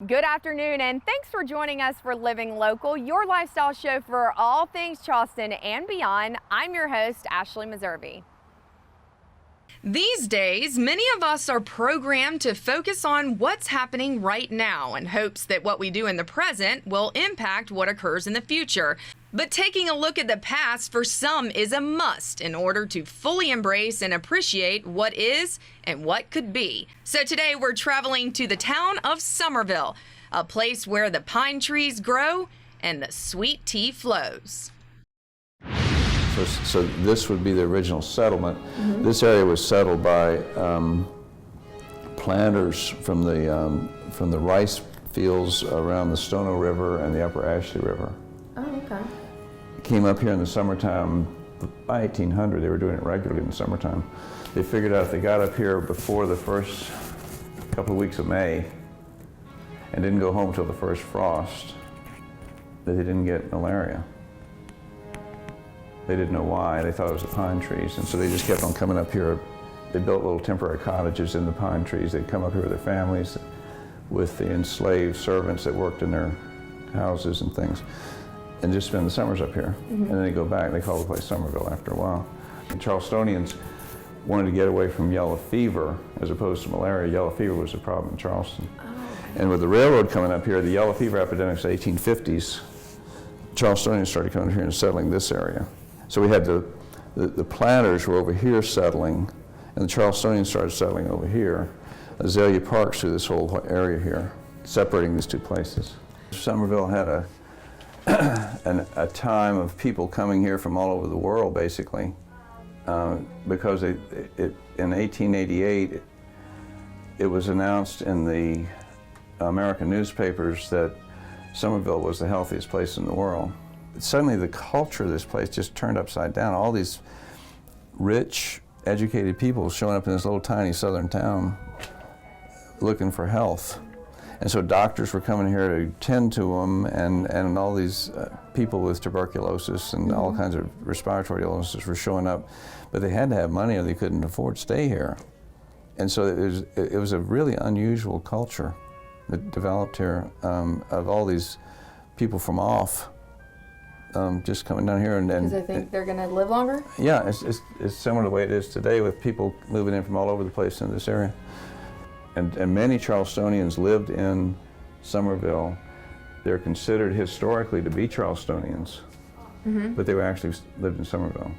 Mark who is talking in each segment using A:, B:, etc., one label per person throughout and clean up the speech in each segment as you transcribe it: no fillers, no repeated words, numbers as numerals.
A: Good afternoon, and thanks for joining us for Living Local, your lifestyle show for all things Charleston and beyond. I'm your host, Ashleigh Meservey. These days, many of us are programmed to focus on what's happening right now in hopes that what we do in the present will impact what occurs in the future. But taking a look at the past for some is a must in order to fully embrace and appreciate what is and what could be. So today we're traveling to the town of Somerville, a place where the pine trees grow and the sweet tea flows.
B: So this would be the original settlement. Mm-hmm. This area was settled by planters from the rice fields around the Stono River and the upper Ashleigh River.
A: Oh, okay.
B: Came up here in the summertime. By 1800, they were doing it regularly in the summertime. They figured out if they got up here before the first couple of weeks of May and didn't go home till the first frost, that they didn't get malaria. They didn't know why. They thought it was the pine trees, and so they just kept on coming up here. They built little temporary cottages in the pine trees. They'd come up here with their families, with the enslaved servants that worked in their houses and things, and just spend the summers up here. Mm-hmm. And then they go back. They call the place Somerville after a while. The Charlestonians wanted to get away from yellow fever as opposed to malaria. Yellow fever was a problem in Charleston. Oh. And with the railroad coming up here, the yellow fever epidemics of the 1850s, Charlestonians started coming here and settling this area. So we had the planters were over here settling, and the Charlestonians started settling over here. Azalea Parks through this whole area here, separating these two places. Somerville had a time of people coming here from all over the world, basically, because in 1888, it was announced in the American newspapers that Somerville was the healthiest place in the world. Suddenly the culture of this place just turned upside down. All these rich, educated people showing up in this little tiny southern town looking for health. And so doctors were coming here to tend to them, and all these people with tuberculosis and all kinds of respiratory illnesses were showing up. But they had to have money or they couldn't afford to stay here. And so it was a really unusual culture that developed here of all these people from off. Just coming down here
A: because I think they're going to live longer?
B: Yeah, it's similar to the way it is today with people moving in from all over the place in this area. And many Charlestonians lived in Somerville. They're considered historically to be Charlestonians, but they were actually lived in Somerville.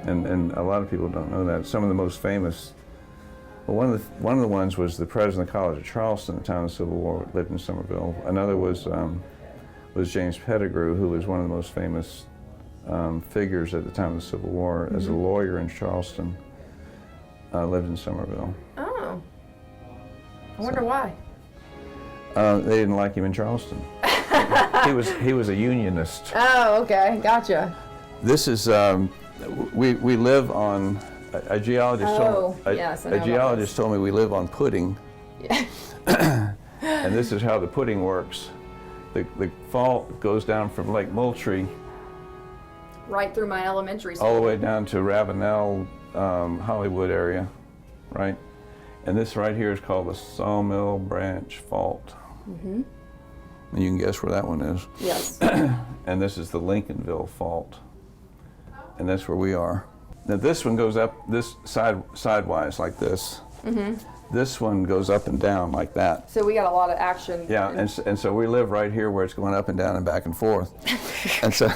B: And a lot of people don't know that. Some of the most famous, well, one of the ones was the president of the College of Charleston at the time of the Civil War, lived in Somerville. Another was James Pettigrew, who was one of the most famous figures at the time of the Civil War as a lawyer in Charleston, lived in Somerville.
A: Oh, I wonder why.
B: They didn't like him in Charleston. he was a unionist.
A: Oh, okay, gotcha.
B: This is we live on a geologist.
A: A
B: geologist told me we live on pudding.
A: Yeah.
B: And this is how the pudding works. The fault goes down from Lake Moultrie
A: right through my elementary school.
B: all the way down to Ravenel, Hollywood area, right? And this right here is called the Sawmill Branch Fault. Mm-hmm. And you can guess where that one is.
A: Yes.
B: And this is the Lincolnville Fault. And that's where we are. Now this one goes up this sidewise like this. Mm-hmm. This one goes up and down like that.
A: So we got a lot of action.
B: Yeah, and so we live right here where it's going up and down and back and forth. and so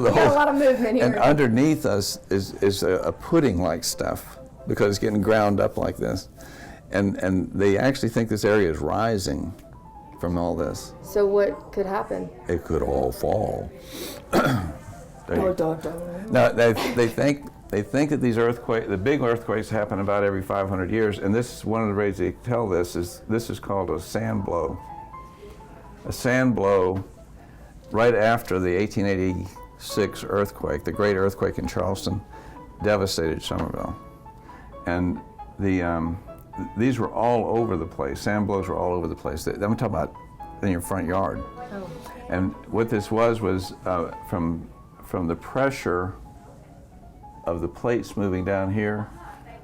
B: the whole,
A: got a lot of movement here.
B: And underneath us is a pudding-like stuff because it's getting ground up like this. And they actually think this area is rising from all this.
A: So what could happen?
B: It could all fall.
A: Now
B: they think that these earthquakes, the big earthquakes, happen about every 500 years, and this is one of the ways they tell this is called a sand blow. A sand blow right after the 1886 earthquake, the great earthquake in Charleston, devastated Somerville, and these were all over the place. Sand blows were all over the place. I'm talking about in your front yard. Oh. And what this was from the pressure of the plates moving down here,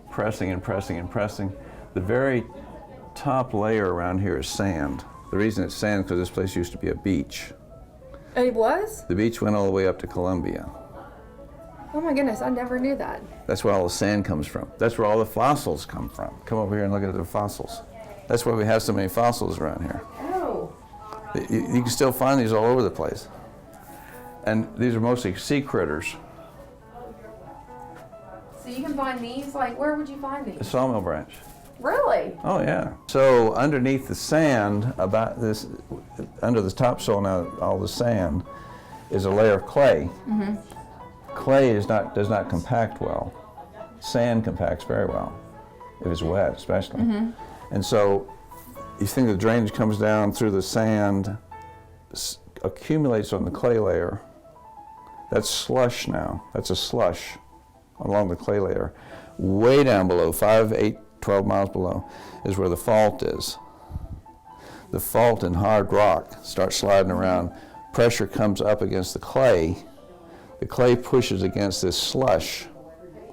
B: pressing and pressing and pressing. The very top layer around here is sand. The reason it's sand is because this place used to be a beach.
A: It was?
B: The beach went all the way up to Columbia.
A: Oh my goodness, I never knew that.
B: That's where all the sand comes from. That's where all the fossils come from. Come over here and look at the fossils. That's why we have so many fossils around here.
A: Oh.
B: You can still find these all over the place. And these are mostly sea critters.
A: So you can find these, like, where would you find
B: The
A: these?
B: sawmill branch.
A: Really?
B: Oh yeah. So underneath the sand, about this, under the topsoil now, all the sand, is a layer of clay. Mm-hmm. Clay does not compact well. Sand compacts very well, if it's wet especially. Mm-hmm. And so you think the drainage comes down through the sand, accumulates on the clay layer. That's slush now. That's a slush along the clay layer. Way down below, 5, 8, 12 miles below, is where the fault is. The fault in hard rock starts sliding around. Pressure comes up against the clay. The clay pushes against this slush.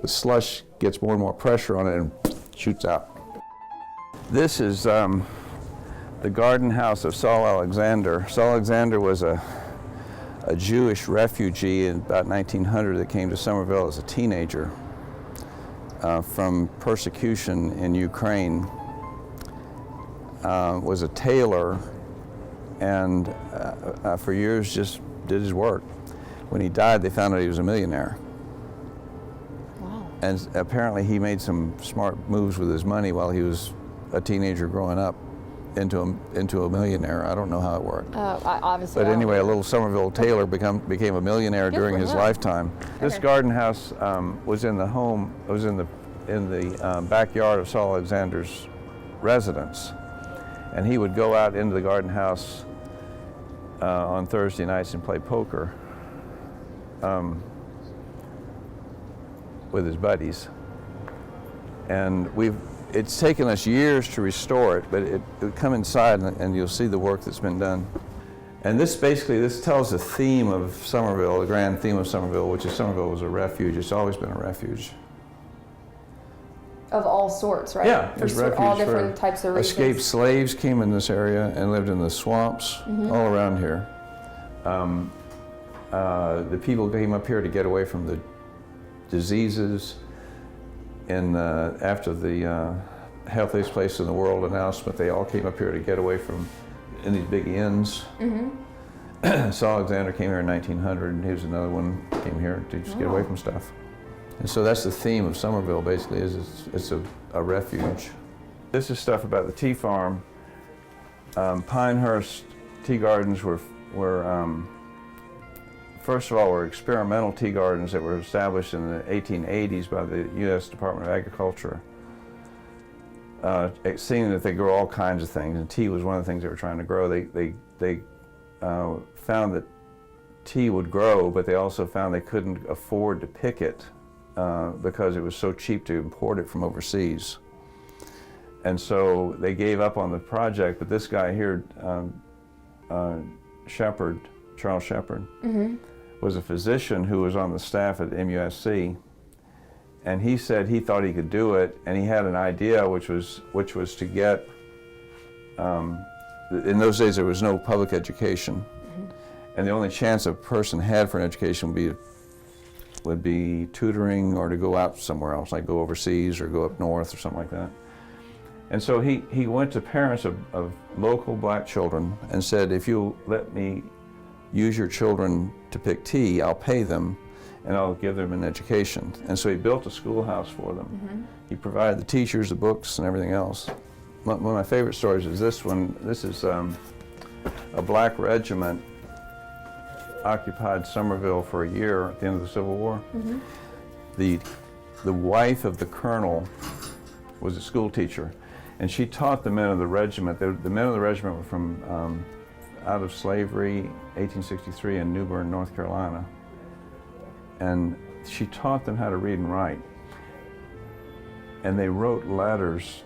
B: The slush gets more and more pressure on it and shoots out. This is the garden house of Saul Alexander. Saul Alexander was a Jewish refugee in about 1900 that came to Somerville as a teenager from persecution in Ukraine. Was a tailor and for years just did his work. When he died, they found out he was a millionaire.
A: Wow.
B: And apparently he made some smart moves with his money while he was a teenager growing up into a millionaire. I don't know how it worked.
A: Obviously.
B: But anyway, a little Somerville tailor became a millionaire during his lifetime. This garden house was in the backyard of Saul Alexander's residence. And he would go out into the garden house on Thursday nights and play poker with his buddies. And it's taken us years to restore it, but it come inside and you'll see the work that's been done. And this tells the theme of Somerville, the grand theme of Somerville, which is Somerville was a refuge. It's always been a refuge.
A: Of all sorts, right?
B: Yeah,
A: for all different types of reasons.
B: Escaped slaves came in this area and lived in the swamps all around here. The people came up here to get away from the diseases. After the healthiest place in the world announcement, they all came up here to get away from in these big inns. Mm-hmm. Saul Alexander came here in 1900, and he was another one came here to just get away from stuff. And so that's the theme of Somerville, basically, is it's a refuge. This is stuff about the tea farm. Pinehurst tea gardens were first of all, were experimental tea gardens that were established in the 1880s by the U.S. Department of Agriculture, seeing that they grow all kinds of things, and tea was one of the things they were trying to grow. They found that tea would grow, but they also found they couldn't afford to pick it because it was so cheap to import it from overseas. And so they gave up on the project, but this guy here, Charles Shepard, was a physician who was on the staff at MUSC, and he said he thought he could do it, and he had an idea which was to get, in those days there was no public education, and the only chance a person had for an education would be tutoring or to go out somewhere else, like go overseas or go up north or something like that. And so he went to parents of local black children and said, if you let me use your children to pick tea, I'll pay them and I'll give them an education. And so he built a schoolhouse for them. He provided the teachers, the books, and everything else. One of my favorite stories is this one. This is a black regiment occupied Somerville for a year at the end of the Civil War. The wife of the colonel was a school teacher, and she taught the men of the regiment. The men of the regiment were from out of slavery, 1863 in New Bern, North Carolina. And she taught them how to read and write. And they wrote letters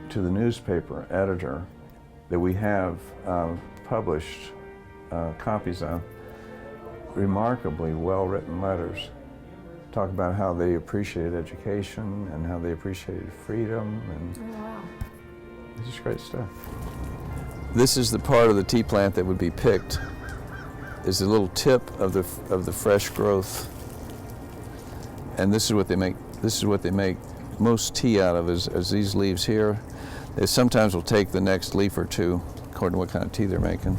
B: to the newspaper editor that we have published copies of, remarkably well-written letters. Talk about how they appreciated education and how they appreciated freedom, and it's just great stuff. This is the part of the tea plant that would be picked, is the little tip of the fresh growth. And this is what they make. This is what they make most tea out of, is these leaves here. They sometimes will take the next leaf or two, according to what kind of tea they're making.